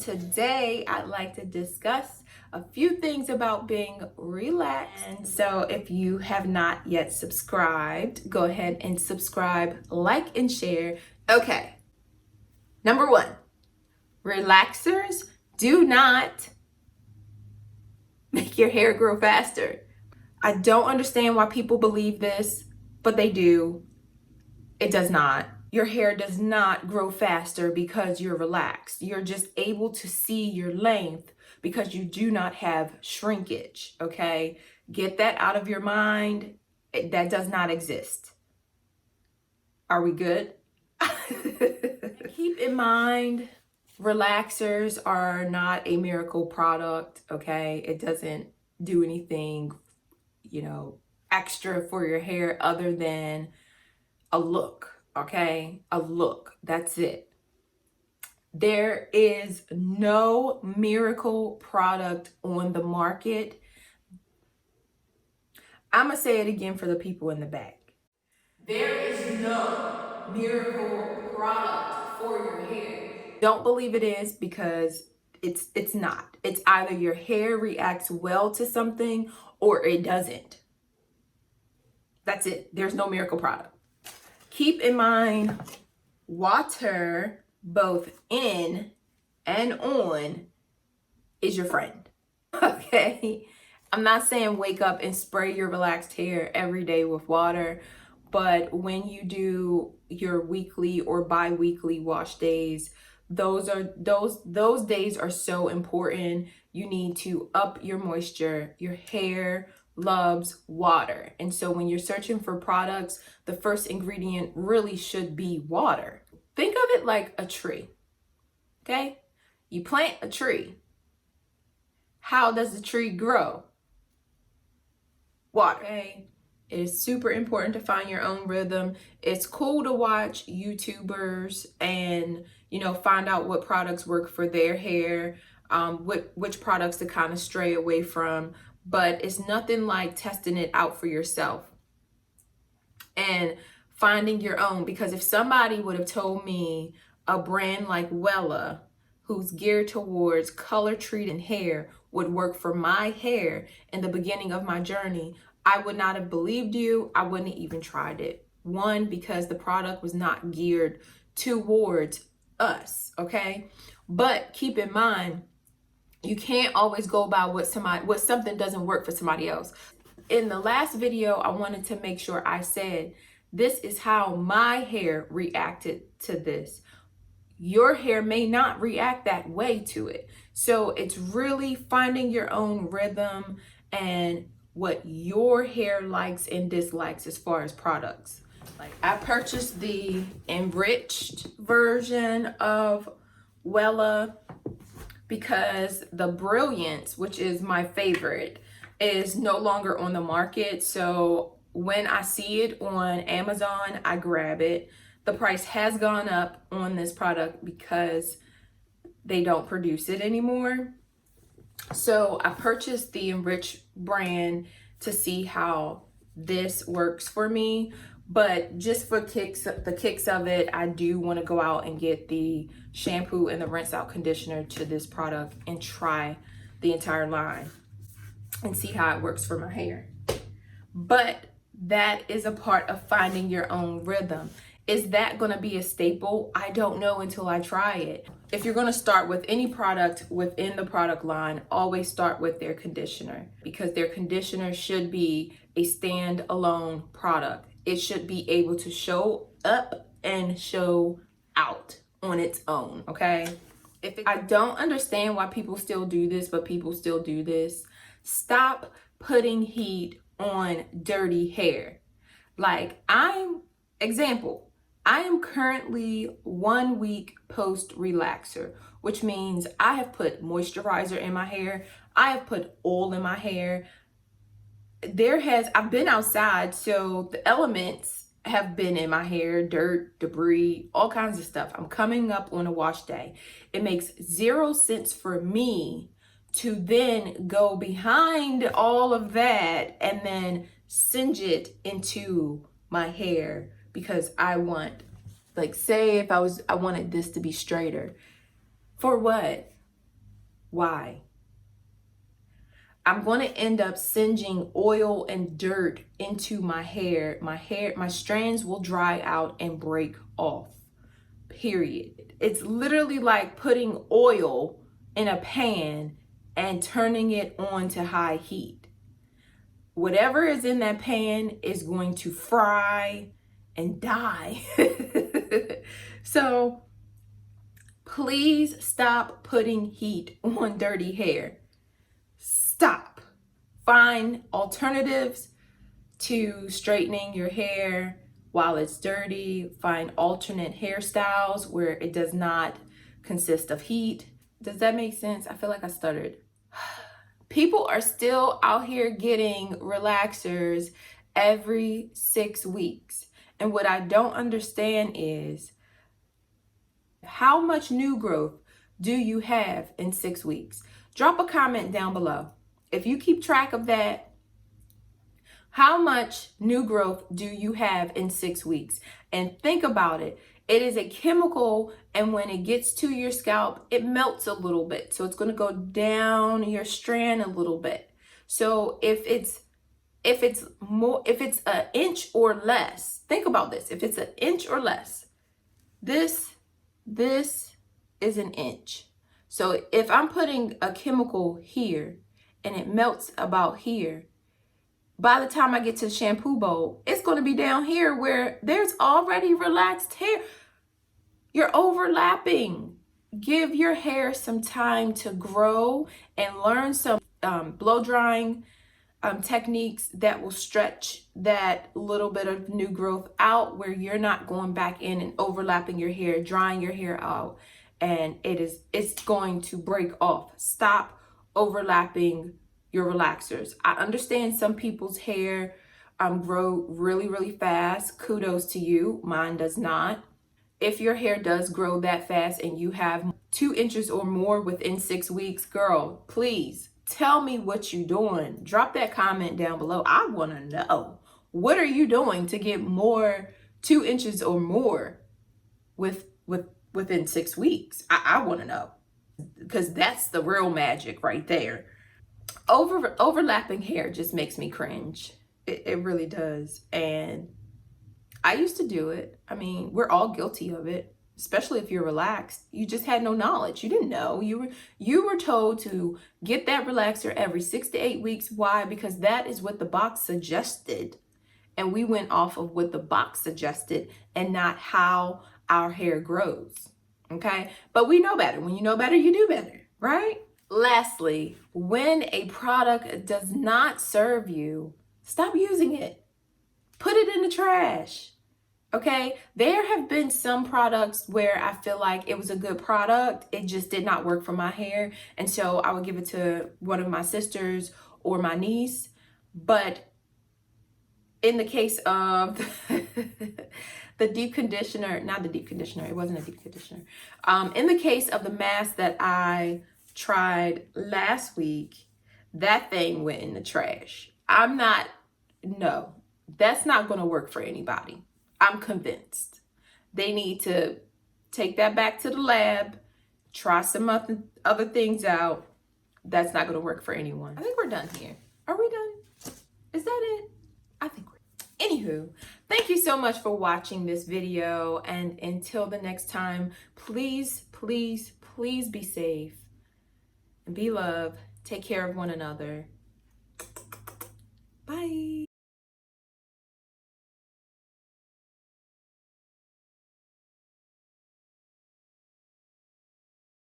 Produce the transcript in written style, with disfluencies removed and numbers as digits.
today I'd like to discuss a few things about being relaxed. And so if you have not yet subscribed, go ahead and subscribe, like, and share. Okay, number one, relaxers do not make your hair grow faster. I don't understand why people believe this, but they do. It does not. Your hair does not grow faster because you're relaxed. You're just able to see your length because you do not have shrinkage, okay? Get that out of your mind. That does not exist. Are we good? Keep in mind, relaxers are not a miracle product, okay? It doesn't do anything, extra for your hair other than a look. Okay, a look. That's it. There is no miracle product on the market. I'm going to say it again for the people in the back. There is no miracle product for your hair. Don't believe it is because it's not. It's either your hair reacts well to something or it doesn't. That's it. There's no miracle product. Keep in mind, water both in and on is your friend. Okay? I'm not saying wake up and spray your relaxed hair every day with water, but when you do your weekly or bi-weekly wash days, those days are so important. You need to up your moisture. Your hair loves water. And so when you're searching for products, the first ingredient really should be water. Think of it like a tree, okay? You plant a tree. How does the tree grow? Water, okay? It is super important to find your own rhythm. It's cool to watch YouTubers and, find out what products work for their hair, which products to kind of stray away from. But it's nothing like testing it out for yourself and finding your own. Because if somebody would have told me a brand like Wella, who's geared towards color treating hair, would work for my hair in the beginning of my journey, I would not have believed you. I wouldn't have even tried it. One, because the product was not geared towards us, okay? But keep in mind, you can't always go by what something doesn't work for somebody else. In the last video, I wanted to make sure I said, this is how my hair reacted to this. Your hair may not react that way to it. So it's really finding your own rhythm and what your hair likes and dislikes as far as products. Like, I purchased the enriched version of Wella because the Brilliance, which is my favorite, is no longer on the market. So when I see it on Amazon, I grab it. The price has gone up on this product because they don't produce it anymore. So I purchased the Enriched brand to see how this works for me. But just for the kicks of it, I do want to go out and get the shampoo and the rinse out conditioner to this product and try the entire line and see how it works for my hair. But that is a part of finding your own rhythm. Is that going to be a staple? I don't know until I try it. If you're going to start with any product within the product line, always start with their conditioner, because their conditioner should be a standalone product. It should be able to show up and show out on its own, okay? I don't understand why people still do this, but people still do this. Stop putting heat on dirty hair. Like, I am currently 1 week post relaxer, which means I have put moisturizer in my hair. I have put oil in my hair. I've been outside, so the elements have been in my hair, dirt, debris, all kinds of stuff. I'm coming up on a wash day. It makes 0 sense for me to then go behind all of that and then singe it into my hair because I want, like, say if I wanted this to be straighter. For what? Why? I'm going to end up singeing oil and dirt into my hair. My strands will dry out and break off. Period. It's literally like putting oil in a pan and turning it on to high heat. Whatever is in that pan is going to fry and die. So please stop putting heat on dirty hair. Stop. Find alternatives to straightening your hair while it's dirty. Find alternate hairstyles where it does not consist of heat. Does that make sense? I feel like I stuttered. People are still out here getting relaxers every 6 weeks. And what I don't understand is, how much new growth do you have in 6 weeks? Drop a comment down below. If you keep track of that, how much new growth do you have in 6 weeks? And think about it. It is a chemical, and when it gets to your scalp, it melts a little bit. So it's going to go down your strand a little bit. So if it's an inch or less, think about this. If it's an inch or less, this is an inch. So if I'm putting a chemical here and it melts about here, by the time I get to the shampoo bowl, it's going to be down here where there's already relaxed hair. You're overlapping. Give your hair some time to grow and learn some blow drying techniques that will stretch that little bit of new growth out, where you're not going back in and overlapping your hair, drying your hair out, and it's going to break off. Stop overlapping your relaxers. I understand some people's hair grow really fast. Kudos to you. Mine does not. If your hair does grow that fast and you have 2 inches or more within 6 weeks, girl, please tell me what you're doing. Drop that comment down below. I want to know, what are you doing to get more 2 inches or more within 6 weeks? I want to know, because that's the real magic right there. Overlapping hair just makes me cringe. It really does. And I used to do it. I mean, we're all guilty of it, especially if you're relaxed. You just had no knowledge. You didn't know. You were told to get that relaxer every 6 to 8 weeks. Why? Because that is what the box suggested. And we went off of what the box suggested and not how our hair grows. Okay? But we know better. When you know better, you do better, right? Lastly, when a product does not serve you, stop using it. Put it in the trash. Okay? There have been some products where I feel like it was a good product. It just did not work for my hair. And so I would give it to one of my sisters or my niece. But in the case of the deep conditioner, not the deep conditioner, it wasn't a deep conditioner. In the case of the mask that I tried last week, that thing went in the trash. No, that's not going to work for anybody. I'm convinced. They need to take that back to the lab, try some other things out. That's not going to work for anyone. I think we're done here. Are we done? Is that it? I think we're done. Anywho, thank you so much for watching this video. And until the next time, please be safe and be loved. Take care of one another. Bye.